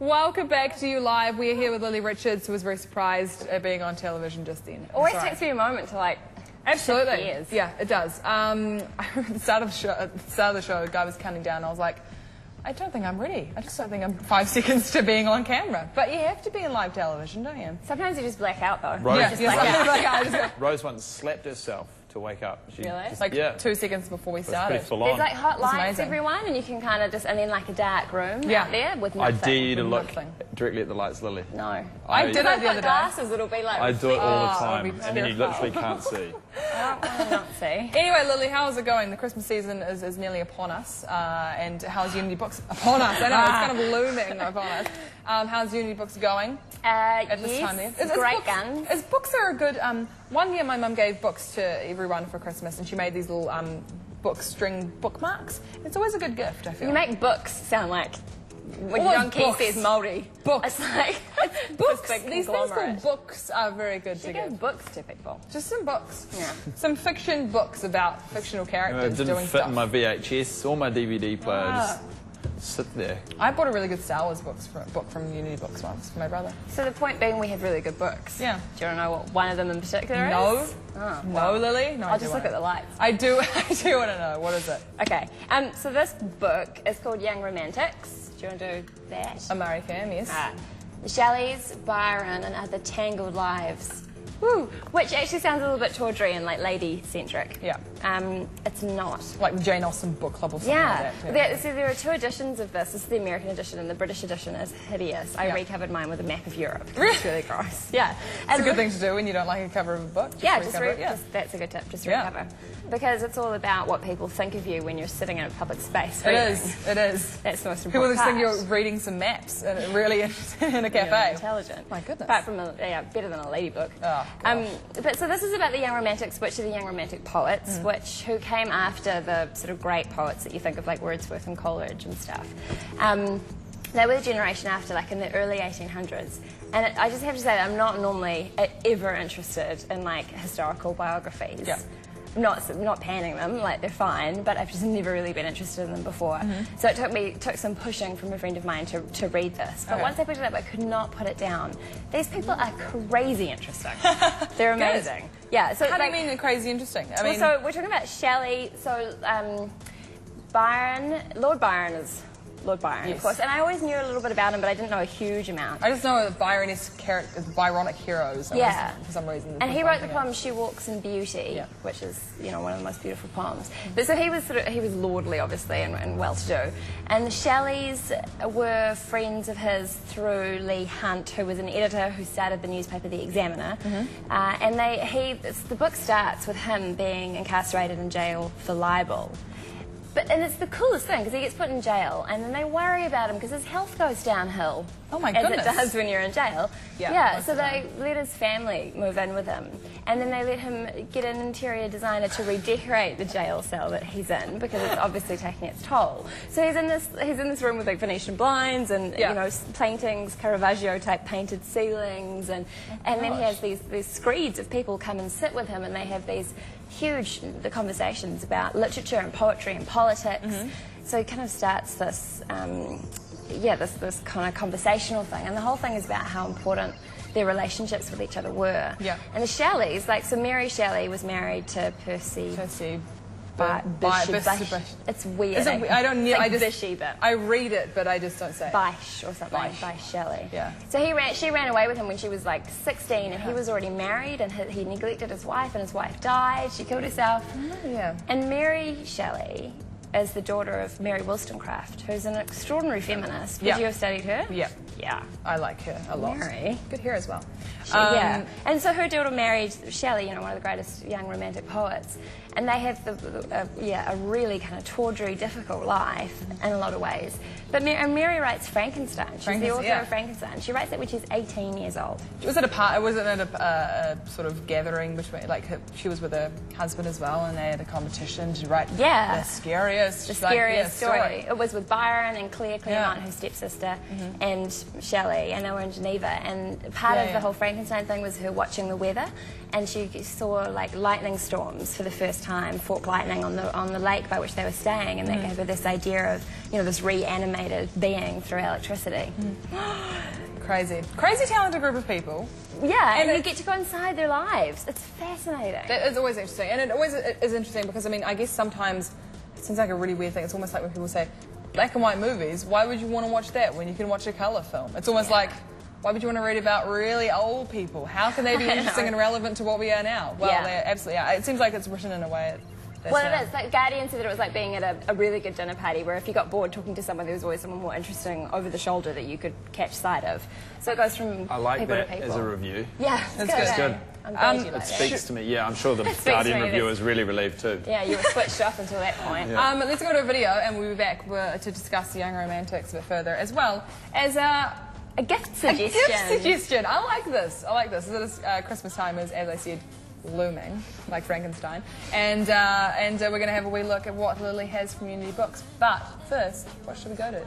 Welcome back to You Live. We are here with Lily Richards, who was very surprised at being on television just then. Always takes me a moment to like. Absolutely. Yeah, it does. I remember at the start of the show, a guy was counting down. And I was like, I don't think I'm ready. I just don't think I'm 5 seconds to being on camera. But you have to be in live television, don't you? Sometimes you just black out though. Rose once slapped herself to wake up. Really? Just, like yeah. 2 seconds before we started. Pretty full on. There's like hot lights, amazing. everyone, and you can kind of just, and then like a dark room out there with nothing. I dare you to look nothing. directly at the lights, Lily. No. I did it the other day. Glasses, it'll be like. I do it all the Oh, time, it'll be and then you literally can't see. I don't want to not see. Anyway, Lily, how's it going? The Christmas season is nearly upon us. And how's Unity Books upon us? I know, it's kind of looming upon us. How's Unity Books going? At this time there? Great guns. Books are a good... one year my mum gave books to everyone for Christmas, and she made these little string bookmarks. It's always a good gift, I feel. You make books sound like... When young Key says Māori. Books. It's like... Books. Big These things conglomerate. called books are very good She to gave give. books to people. Just some books. Yeah. Some fiction books about fictional It characters didn't doing fit stuff. in my VHS or my DVD player. Just sit there. I bought a really good Star Wars book from Unity Books once for my brother. So the point being, we have really good books. Yeah. Do you want to know what one of them in particular No. is? Oh, No, Lily? No, I'll just look at the lights. I do want to know. What is it? Okay. So this book is called Young Romantics. Do you want to do that? American, yes. The Shelleys, Byron, and Other Tangled Lives. Woo! Which actually sounds a little bit tawdry and like lady-centric. Yeah. It's not. Like the Jane Austen book club or something like that. So there are 2 editions of this. This is the American edition, and the British edition is hideous. I recovered mine with a map of Europe. It's really gross. Yeah. It's a good thing to do when you don't like a cover of a book. That's a good tip. Just recover. Because it's all about what people think of you when you're sitting in a public space. It is. It is. That's the most People important just think part. you're reading some maps and really in a cafe. Really intelligent. My goodness. Apart from better than a lady book. Oh, but so this is about the Young Romantics, which are the Young Romantic poets, who came after the sort of great poets that you think of, like Wordsworth and Coleridge and stuff. They were the generation after, like in the early 1800s. And I just have to say that I'm not normally ever interested in like historical biographies. Yeah. Not panning them, like they're fine, but I've just never really been interested in them before. So it took some pushing from a friend of mine to read this. But once I picked it up, I could not put it down. These people are crazy interesting. They're amazing. Yeah. So how do you mean they're crazy interesting? I mean, so we're talking about Shelley. So Byron, Lord Byron is Lord Byron, of course. And I always knew a little bit about him, but I didn't know a huge amount. I just know that Byron is Byronic heroes. For some reason. And he wrote the poem She Walks in Beauty, which is, one of the most beautiful poems. But so he was lordly, obviously, and well-to-do. And the Shelleys were friends of his through Leigh Hunt, who was an editor who started the newspaper The Examiner. And the book starts with him being incarcerated in jail for libel. And it's the coolest thing, because he gets put in jail, and then they worry about him because his health goes downhill. Oh my goodness. As it does when you're in jail. So they let his family move in with him. And then they let him get an interior designer to redecorate the jail cell that he's in, because it's obviously taking its toll. So he's in this room with like Venetian blinds and paintings, Caravaggio-type painted ceilings, and then he has these screeds of people come and sit with him, and they have these huge conversations about literature and poetry and politics. So he kind of starts this, this kind of conversational thing, and the whole thing is about how important their relationships with each other were. And the Shelleys, so Mary Shelley was married to Percy. It's weird. Is it, I don't know. I read it, but I just don't say it. Bysshe or something. Bysshe Shelley. Yeah. So she ran away with him when she was like 16, and he was already married, and he neglected his wife, and his wife died. She killed herself. And Mary Shelley is the daughter of Mary Wollstonecraft, who's an extraordinary feminist. Would you have studied her? Yeah. I like her a lot. Mary. Good hair as well. And so her daughter married Shelley, one of the greatest young romantic poets. And they have a really kind of tawdry, difficult life in a lot of ways. But Mary writes Frankenstein. She's the author of Frankenstein. She writes it when she's 18 years old. Was it a sort of gathering between, like, she was with her husband as well, and they had a competition to write the scariest scariest, the scariest story. It was with Byron and Claremont, her stepsister, and Shelley, and they were in Geneva. And part of the whole Frankenstein thing was her watching the weather, and she saw like lightning storms for the first time, fork lightning on the lake by which they were staying, and that gave her this idea of, you know, this reanimated being through electricity. Crazy talented group of people. Yeah, and you get to go inside their lives. It's fascinating. That is always interesting, and it always is interesting because, I mean, I guess sometimes it seems like a really weird thing. It's almost like when people say black and white movies, why would you want to watch that when you can watch a colour film? It's almost like, why would you want to read about really old people? How can they be interesting and relevant to what we are now? Well, they absolutely are. It seems like it's written in a way. Well, it is. Like Guardian said that it was like being at a really good dinner party where if you got bored talking to someone, there was always someone more interesting over the shoulder that you could catch sight of. So it goes from I like people that to people. as a review. Yeah, it's good. I'm glad you like It speaks to me. Yeah, I'm sure the Guardian reviewer is really relieved too. Yeah, you were switched off until that point. Let's go to a video and we'll be back to discuss the Young Romantics a bit further, as well as a gift suggestion. A gift suggestion. I like this. It is Christmas time is, as I said, looming, like Frankenstein. And we're going to have a wee look at what Lily has from Unity Books. But first, what should we go to?